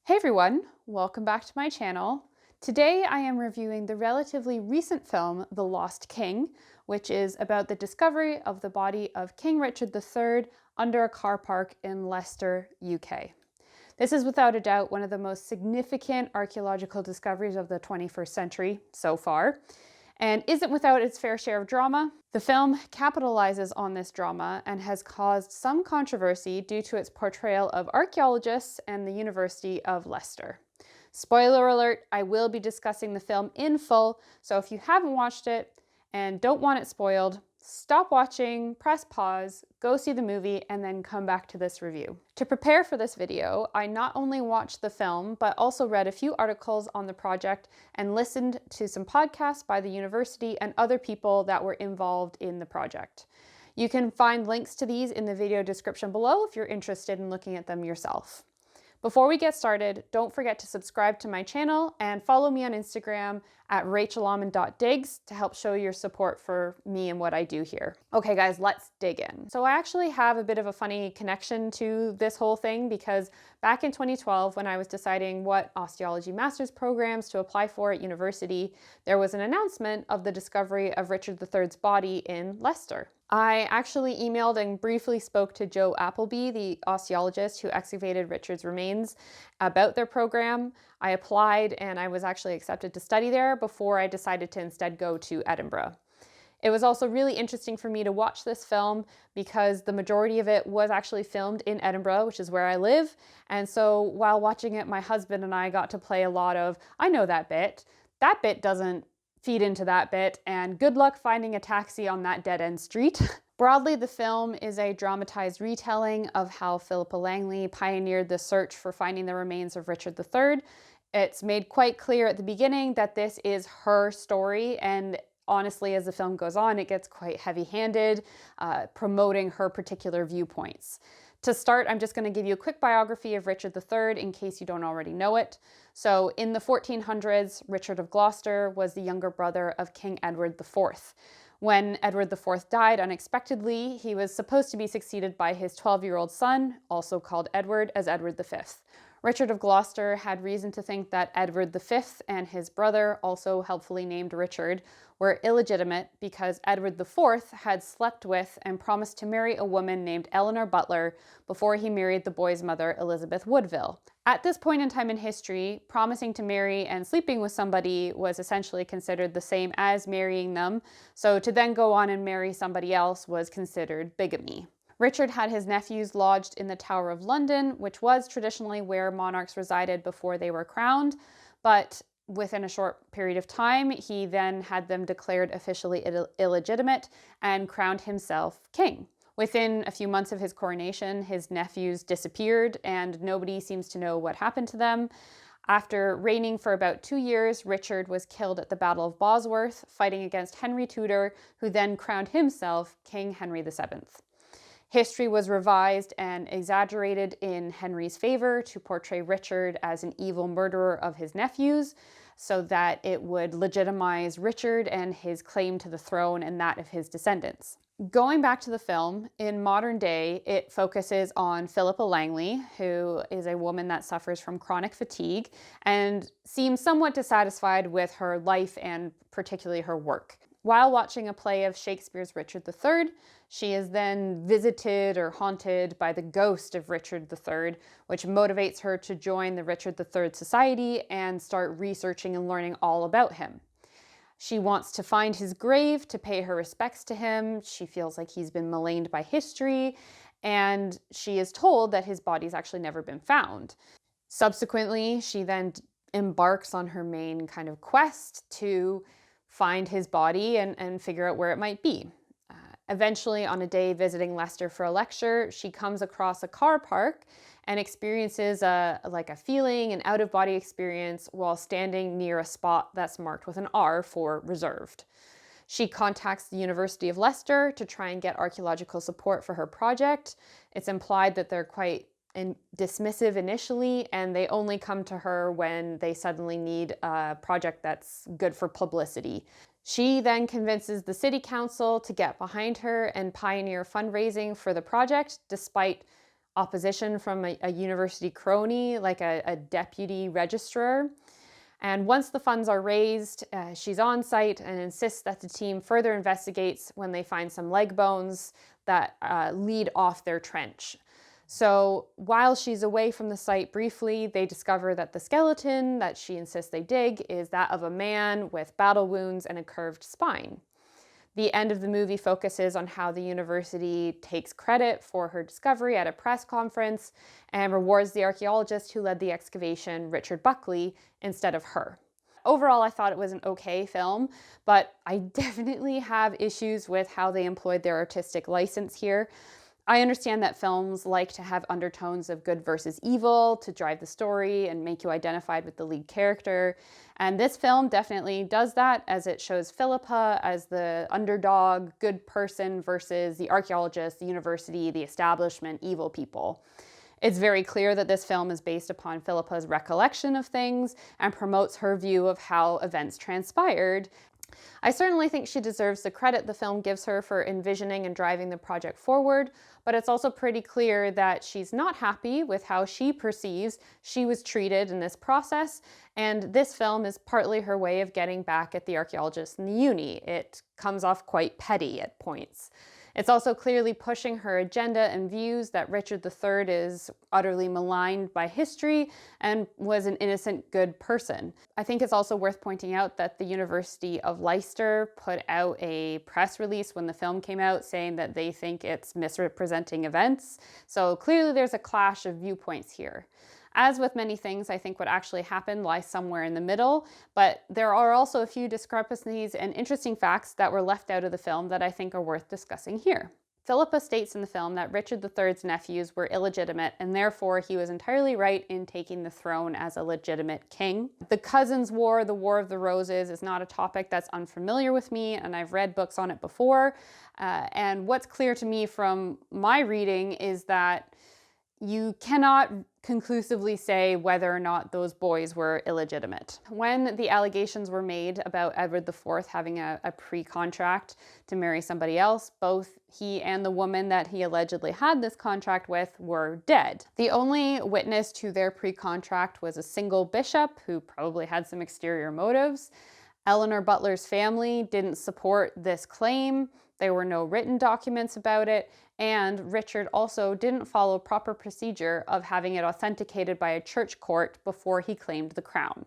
Hey everyone, welcome back to my channel. Today I am reviewing the relatively recent film, The Lost King, which is about the discovery of the body of King Richard III under a car park in Leicester, UK. This is without a doubt one of the most significant archaeological discoveries of the 21st century so far, and isn't without its fair share of drama. The film capitalizes on this drama and has caused some controversy due to its portrayal of archaeologists and the University of Leicester. Spoiler alert, I will be discussing the film in full, so if you haven't watched it and don't want it spoiled, stop watching, press pause, go see the movie, and then come back to this review. To prepare for this video, I not only watched the film, but also read a few articles on the project and listened to some podcasts by the university and other people that were involved in the project. You can find links to these in the video description below if you're interested in looking at them yourself. Before we get started, don't forget to subscribe to my channel and follow me on Instagram at rachelalmond.digs to help show your support for me and what I do here. Okay guys, let's dig in. So I actually have a bit of a funny connection to this whole thing because back in 2012, when I was deciding what osteology master's programs to apply for at university, there was an announcement of the discovery of Richard III's body in Leicester. I actually emailed and briefly spoke to Joe Appleby, the osteologist who excavated Richard's remains, about their program. I applied and I was actually accepted to study there before I decided to instead go to Edinburgh. It was also really interesting for me to watch this film because the majority of it was actually filmed in Edinburgh, which is where I live. And so while watching it, my husband and I got to play a lot of, I know that bit doesn't feed into that bit, and good luck finding a taxi on that dead-end street. Broadly, the film is a dramatized retelling of how Philippa Langley pioneered the search for finding the remains of Richard III. It's made quite clear at the beginning that this is her story, and honestly, as the film goes on, it gets quite heavy-handed, promoting her particular viewpoints. To start, I'm just going to give you a quick biography of Richard III in case you don't already know it. So in the 1400s, Richard of Gloucester was the younger brother of King Edward IV. When Edward IV died unexpectedly, he was supposed to be succeeded by his 12-year-old son, also called Edward, as Edward V. Richard of Gloucester had reason to think that Edward V and his brother, also helpfully named Richard, were illegitimate because Edward IV had slept with and promised to marry a woman named Eleanor Butler before he married the boy's mother, Elizabeth Woodville. At this point in time in history, promising to marry and sleeping with somebody was essentially considered the same as marrying them, so to then go on and marry somebody else was considered bigamy. Richard had his nephews lodged in the Tower of London, which was traditionally where monarchs resided before they were crowned, but within a short period of time, he then had them declared officially illegitimate and crowned himself king. Within a few months of his coronation, his nephews disappeared and nobody seems to know what happened to them. After reigning for about 2 years, Richard was killed at the Battle of Bosworth, fighting against Henry Tudor, who then crowned himself King Henry VII. History was revised and exaggerated in Henry's favor to portray Richard as an evil murderer of his nephews, so that it would legitimize Richard and his claim to the throne and that of his descendants. Going back to the film, in modern day, it focuses on Philippa Langley, who is a woman that suffers from chronic fatigue and seems somewhat dissatisfied with her life and particularly her work. While watching a play of Shakespeare's Richard III, she is then visited or haunted by the ghost of Richard III, which motivates her to join the Richard III Society and start researching and learning all about him. She wants to find his grave to pay her respects to him. She feels like he's been maligned by history, and she is told that his body's actually never been found. Subsequently, she then embarks on her main kind of quest to find his body and figure out where it might be. Eventually, on a day visiting Leicester for a lecture, she comes across a car park and experiences a feeling, an out-of-body experience while standing near a spot that's marked with an R for reserved. She contacts the University of Leicester to try and get archaeological support for her project. It's implied that they're quite dismissive initially, and they only come to her when they suddenly need a project that's good for publicity. She then convinces the city council to get behind her and pioneer fundraising for the project, despite opposition from a university crony, like a deputy registrar. And once the funds are raised, she's on site and insists that the team further investigates when they find some leg bones that lead off their trench. So while she's away from the site briefly, they discover that the skeleton that she insists they dig is that of a man with battle wounds and a curved spine. The end of the movie focuses on how the university takes credit for her discovery at a press conference and rewards the archaeologist who led the excavation, Richard Buckley, instead of her. Overall, I thought it was an okay film, but I definitely have issues with how they employed their artistic license here. I understand that films like to have undertones of good versus evil to drive the story and make you identified with the lead character. And this film definitely does that, as it shows Philippa as the underdog, good person versus the archaeologist, the university, the establishment, evil people. It's very clear that this film is based upon Philippa's recollection of things and promotes her view of how events transpired. I certainly think she deserves the credit the film gives her for envisioning and driving the project forward, but it's also pretty clear that she's not happy with how she perceives she was treated in this process, and this film is partly her way of getting back at the archaeologists in the uni. It comes off quite petty at points. It's also clearly pushing her agenda and views that Richard III is utterly maligned by history and was an innocent, good person. I think it's also worth pointing out that the University of Leicester put out a press release when the film came out saying that they think it's misrepresenting events. So clearly there's a clash of viewpoints here. As with many things, I think what actually happened lies somewhere in the middle, but there are also a few discrepancies and interesting facts that were left out of the film that I think are worth discussing here. Philippa states in the film that Richard III's nephews were illegitimate, and therefore he was entirely right in taking the throne as a legitimate king. The Cousins' War, the War of the Roses, is not a topic that's unfamiliar with me, and I've read books on it before. And what's clear to me from my reading is that you cannot conclusively say whether or not those boys were illegitimate. When the allegations were made about Edward IV having a pre-contract to marry somebody else, both he and the woman that he allegedly had this contract with were dead. The only witness to their pre-contract was a single bishop who probably had some exterior motives. Eleanor Butler's family didn't support this claim. There were no written documents about it, and Richard also didn't follow proper procedure of having it authenticated by a church court before he claimed the crown.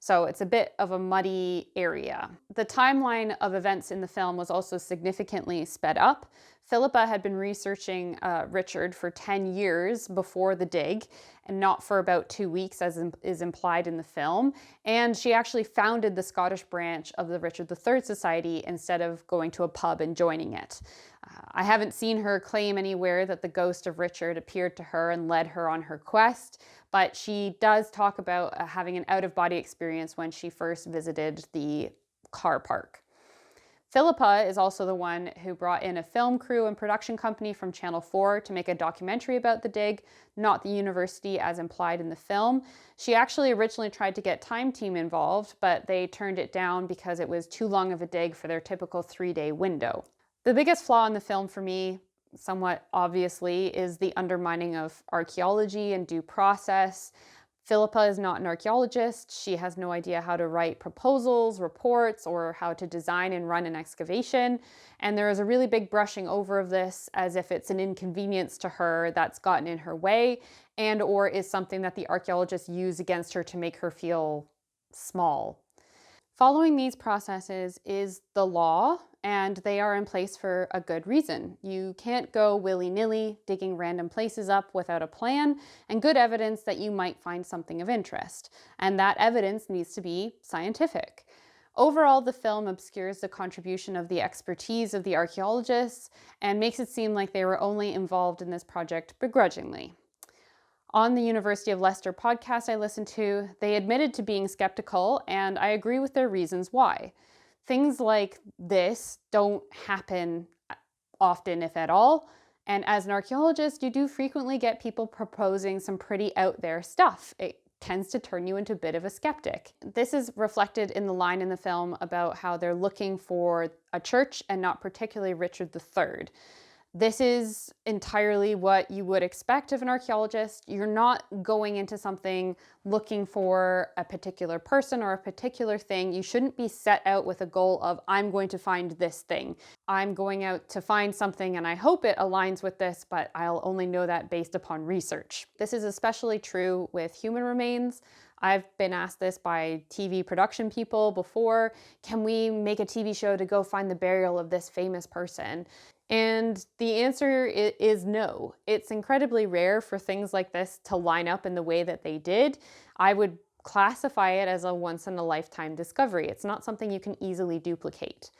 So it's a bit of a muddy area. The timeline of events in the film was also significantly sped up. Philippa had been researching Richard for 10 years before the dig, and not for about 2 weeks, as is implied in the film. And she actually founded the Scottish branch of the Richard III Society instead of going to a pub and joining it. I haven't seen her claim anywhere that the ghost of Richard appeared to her and led her on her quest, but she does talk about having an out-of-body experience when she first visited the car park. Philippa is also the one who brought in a film crew and production company from Channel 4 to make a documentary about the dig, not the university as implied in the film. She actually originally tried to get Time Team involved, but they turned it down because it was too long of a dig for their typical 3-day window. The biggest flaw in the film for me, somewhat obviously, is the undermining of archaeology and due process. Philippa is not an archaeologist. She has no idea how to write proposals, reports, or how to design and run an excavation. And there is a really big brushing over of this as if it's an inconvenience to her that's gotten in her way, and or is something that the archaeologists use against her to make her feel small. Following these processes is the law, and they are in place for a good reason. You can't go willy-nilly digging random places up without a plan and good evidence that you might find something of interest. And that evidence needs to be scientific. Overall, the film obscures the contribution of the expertise of the archaeologists and makes it seem like they were only involved in this project begrudgingly. On the University of Leicester podcast I listened to, they admitted to being skeptical, and I agree with their reasons why. Things like this don't happen often, if at all, and as an archaeologist, you do frequently get people proposing some pretty out there stuff. It tends to turn you into a bit of a skeptic. This is reflected in the line in the film about how they're looking for a church and not particularly Richard III. This is entirely what you would expect of an archaeologist. You're not going into something looking for a particular person or a particular thing. You shouldn't be set out with a goal of, I'm going to find this thing. I'm going out to find something and I hope it aligns with this, but I'll only know that based upon research. This is especially true with human remains. I've been asked this by TV production people before. Can we make a TV show to go find the burial of this famous person? And the answer is no. It's incredibly rare for things like this to line up in the way that they did. I would classify it as a once-in-a-lifetime discovery. It's not something you can easily duplicate.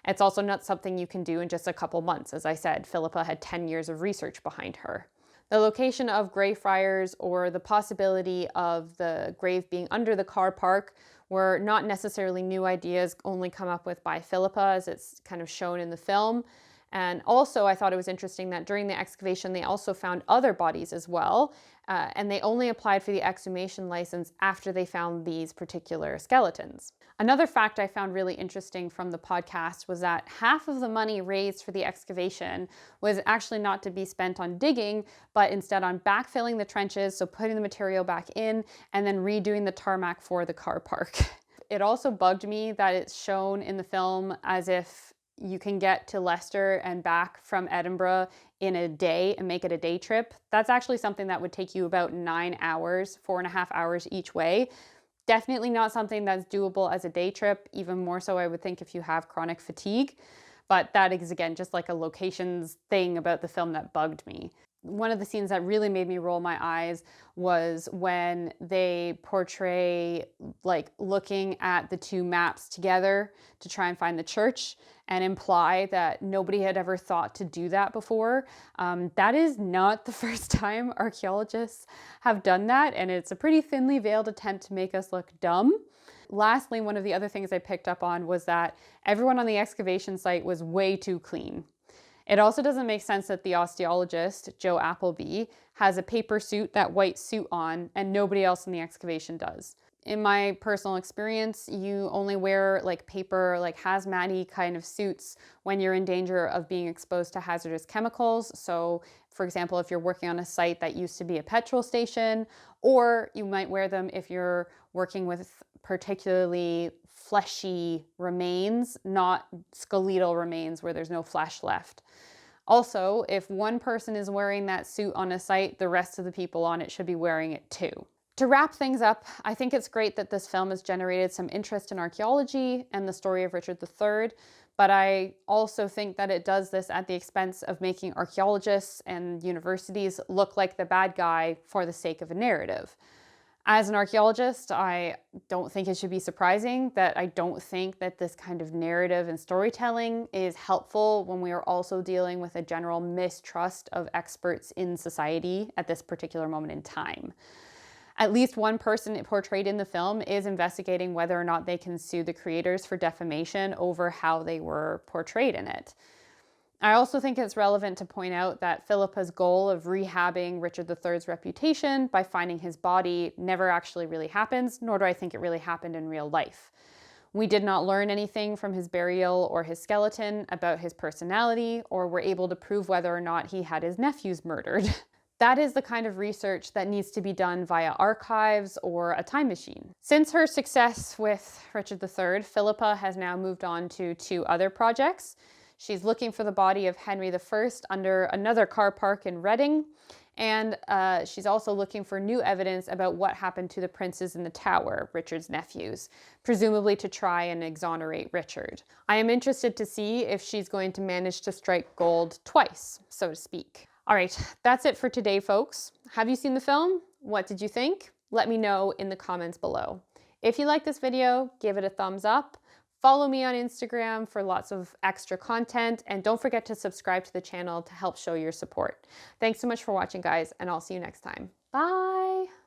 It's also not something you can do in just a couple months. As I said, Philippa had 10 years of research behind her. The location of Greyfriars or the possibility of the grave being under the car park were not necessarily new ideas only come up with by Philippa, as it's kind of shown in the film. And also, I thought it was interesting that during the excavation, they also found other bodies as well, and they only applied for the exhumation license after they found these particular skeletons. Another fact I found really interesting from the podcast was that half of the money raised for the excavation was actually not to be spent on digging, but instead on backfilling the trenches, so putting the material back in, and then redoing the tarmac for the car park. It also bugged me that it's shown in the film as if you can get to Leicester and back from Edinburgh in a day and make it a day trip. That's actually something that would take you about 9 hours, 4.5 hours each way. Definitely not something that's doable as a day trip, even more so I would think if you have chronic fatigue. But that is, again, just like a locations thing about the film that bugged me. One of the scenes that really made me roll my eyes was when they portray like looking at the two maps together to try and find the church and imply that nobody had ever thought to do that before. That is not the first time archaeologists have done that, and it's a pretty thinly veiled attempt to make us look dumb. Lastly, one of the other things I picked up on was that everyone on the excavation site was way too clean. It also doesn't make sense that the osteologist, Joe Appleby, has a paper suit, that white suit on, and nobody else in the excavation does. In my personal experience, you only wear like paper, like hazmat-y kind of suits when you're in danger of being exposed to hazardous chemicals. So, for example, if you're working on a site that used to be a petrol station, or you might wear them if you're working with particularly fleshy remains, not skeletal remains where there's no flesh left. Also, if one person is wearing that suit on a site, the rest of the people on it should be wearing it too. To wrap things up, I think it's great that this film has generated some interest in archaeology and the story of Richard III, but I also think that it does this at the expense of making archaeologists and universities look like the bad guy for the sake of a narrative. As an archaeologist, I don't think it should be surprising that I don't think that this kind of narrative and storytelling is helpful when we are also dealing with a general mistrust of experts in society at this particular moment in time. At least one person portrayed in the film is investigating whether or not they can sue the creators for defamation over how they were portrayed in it. I also think it's relevant to point out that Philippa's goal of rehabbing Richard III's reputation by finding his body never actually really happens, nor do I think it really happened in real life. We did not learn anything from his burial or his skeleton about his personality, or were able to prove whether or not he had his nephews murdered. That is the kind of research that needs to be done via archives or a time machine. Since her success with Richard III, Philippa has now moved on to 2 other projects. She's looking for the body of Henry I under another car park in Reading, and she's also looking for new evidence about what happened to the princes in the tower, Richard's nephews, presumably to try and exonerate Richard. I am interested to see if she's going to manage to strike gold twice, so to speak. All right, that's it for today, folks. Have you seen the film? What did you think? Let me know in the comments below. If you like this video, give it a thumbs up. Follow me on Instagram for lots of extra content, and don't forget to subscribe to the channel to help show your support. Thanks so much for watching, guys, and I'll see you next time. Bye!